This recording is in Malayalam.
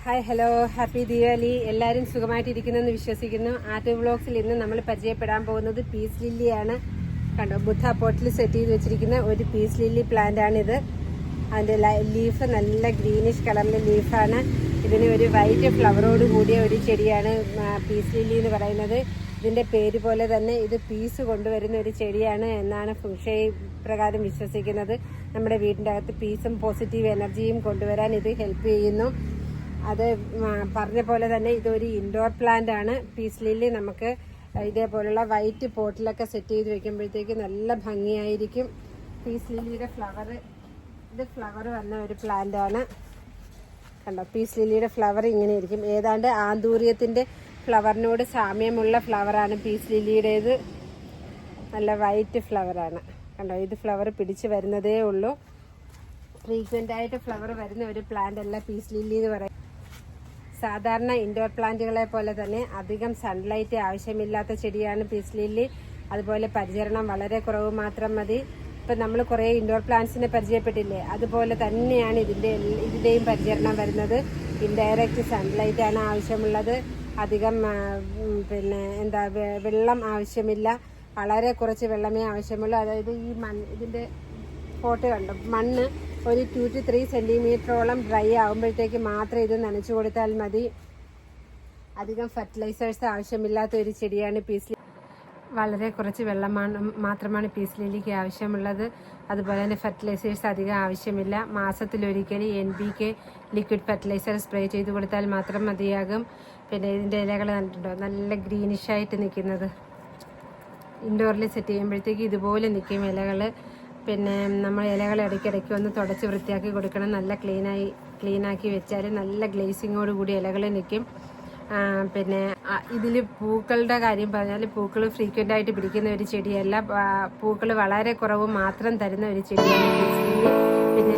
Hi hello happy Deepavali. എല്ലാവരും സുഖമായിട്ടിരിക്കുന്നെന്ന് വിശ്വസിക്കുന്നു. ആർട്ട് വ്ളോഗ്സിൽ ഇന്ന് നമ്മൾ പരിചയപ്പെടാൻ പോകുന്നത് പീസ് ലില്ലിയാണ്. കണ്ടോ, ബുദ്ധ പോട്ടിൽ സെറ്റ് ചെയ്ത് വെച്ചിരിക്കുന്ന ഒരു പീസ് ലില്ലി പ്ലാന്റ് ആണിത്. അതിൻ്റെ ലീഫ് നല്ല ഗ്രീനിഷ് കളറിലെ ലീഫാണ്. ഇതിന് ഒരു വൈറ്റ് ഫ്ലവറോട് കൂടിയ ഒരു ചെടിയാണ് പീസ് ലില്ലി എന്ന് പറയുന്നത്. ഇതിൻ്റെ പേര് പോലെ തന്നെ ഇത് പീസ് കൊണ്ടുവരുന്ന ഒരു ചെടിയാണ് എന്നാണ് ഫുങ്ഷയി പ്രകാരം വിശ്വസിക്കുന്നത്. നമ്മുടെ വീടിൻ്റെ അകത്ത് പീസും പോസിറ്റീവ് എനർജിയും കൊണ്ടുവരാൻ ഇത് ഹെൽപ്പ് ചെയ്യുന്നു. അത് പറഞ്ഞ പോലെ തന്നെ ഇതൊരു ഇൻഡോർ പ്ലാന്റ് ആണ്. പീസ് ലില്ലി നമുക്ക് ഇതേപോലുള്ള വൈറ്റ് പോട്ടിലൊക്കെ സെറ്റ് ചെയ്ത് വെക്കുമ്പോഴത്തേക്ക് നല്ല ഭംഗിയായിരിക്കും. പീസ് ലില്ലിയുടെ ഇത് ഫ്ലവർ വന്ന ഒരു പ്ലാന്റ് ആണ്. കണ്ടോ, പീസ് ലില്ലിയുടെ ഫ്ലവർ ഇങ്ങനെ ഇരിക്കും. ഏതാണ്ട് ആന്തൂര്യത്തിൻ്റെ ഫ്ലവറിനോട് സാമ്യമുള്ള ഫ്ലവറാണ് പീസ് ലില്ലിയുടേത്. നല്ല വൈറ്റ് ഫ്ലവറാണ്. കണ്ടോ, ഇത് ഫ്ലവർ പിടിച്ച് വരുന്നതേ ഉള്ളൂ. ഫ്രീക്വൻ്റ് ആയിട്ട് ഫ്ലവർ വരുന്ന ഒരു പ്ലാന്റ് അല്ല പീസ് ലില്ലി എന്ന് പറയും. സാധാരണ ഇൻഡോർ പ്ലാന്റുകളെ പോലെ തന്നെ അധികം സൺലൈറ്റ് ആവശ്യമില്ലാത്ത ചെടിയാണ് പീസ് ലില്ലി. അതുപോലെ പരിചരണം വളരെ കുറവ് മാത്രം മതി. ഇപ്പം നമ്മൾ കുറേ ഇൻഡോർ പ്ലാന്റ്സിനെ പരിചയപ്പെട്ടില്ലേ, അതുപോലെ തന്നെയാണ് ഇതിൻ്റെയും പരിചരണം വരുന്നത്. ഇൻഡയറക്റ്റ് സൺലൈറ്റ് ആണ് ആവശ്യമുള്ളത്. അധികം വെള്ളം ആവശ്യമില്ല. വളരെ കുറച്ച് വെള്ളമേ ആവശ്യമുള്ളൂ. അതായത് ഈ ഇതിൻ്റെ പോട്ട് കണ്ടോ, മണ്ണ് ഒരു 2 to 3 സെൻറ്റിമീറ്ററോളം ഡ്രൈ ആകുമ്പോഴത്തേക്ക് മാത്രം ഇത് നനച്ചു കൊടുത്താൽ മതി. അധികം ഫെർട്ടിലൈസേഴ്സ് ആവശ്യമില്ലാത്ത ഒരു ചെടിയാണ് പീസ് ലില്ലി. വളരെ കുറച്ച് വെള്ളമാണ് മാത്രമാണ് പീസ് ലില്ലിക്ക് ആവശ്യമുള്ളത്. അതുപോലെ തന്നെ ഫെർട്ടിലൈസേഴ്സ് അധികം ആവശ്യമില്ല. മാസത്തിലൊരിക്കൽ NPK ലിക്വിഡ് ഫെർട്ടിലൈസർ സ്പ്രേ ചെയ്ത് കൊടുത്താൽ മാത്രം മതിയാകും. പിന്നെ ഇതിൻ്റെ ഇലകൾ കണ്ടിട്ടുണ്ടോ, നല്ല ഗ്രീനിഷായിട്ട് നിൽക്കുന്നത്. ഇൻഡോറിൽ സെറ്റ് ചെയ്യുമ്പോഴത്തേക്ക് ഇതുപോലെ നിൽക്കും ഇലകൾ. പിന്നെ നമ്മൾ ഇലകൾ ഇടയ്ക്കിടയ്ക്ക് ഒന്ന് തുടച്ച് വൃത്തിയാക്കി കൊടുക്കണം. നല്ല ക്ലീനാക്കി വെച്ചാൽ നല്ല ഗ്ലേസിങ്ങോട് കൂടി ഇലകൾ നിൽക്കും. പിന്നെ ഇതിൽ പൂക്കളുടെ കാര്യം പറഞ്ഞാൽ പൂക്കൾ ഫ്രീക്വൻ്റ് ആയിട്ട് പിടിക്കുന്ന ഒരു ചെടിയല്ല. പൂക്കൾ വളരെ കുറവ് മാത്രം തരുന്ന ഒരു ചെടിയാണ്. പിന്നെ